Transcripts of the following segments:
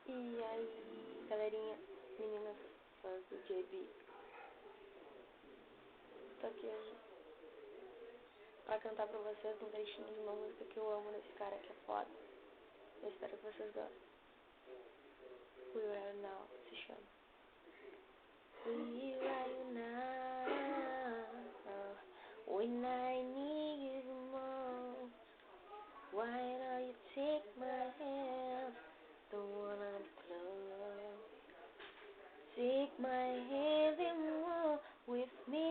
E aí, galerinha, meninas, fãs do JB, tô aqui hoje pra cantar pra vocês um trechinho de uma música que eu amo desse cara que é foda. Eu espero que vocês gostem. We Are Now se chama. We are now, when I need you most. Why don't you take my hand, don't wanna be close. Take my hand and walk with me.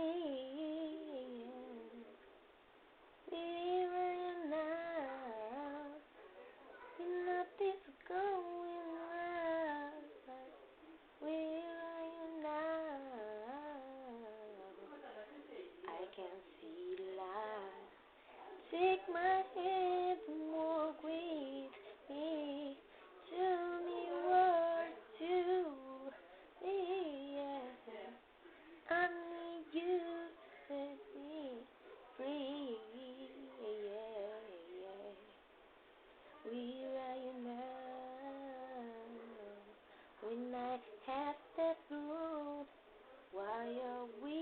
We are now, nothing's going right. Where are you now? I can see light. Take my hand and walk with me. Tell me what to do. Yeah. I need you to set me free. Yeah. Where are you now? When I have that road, why are we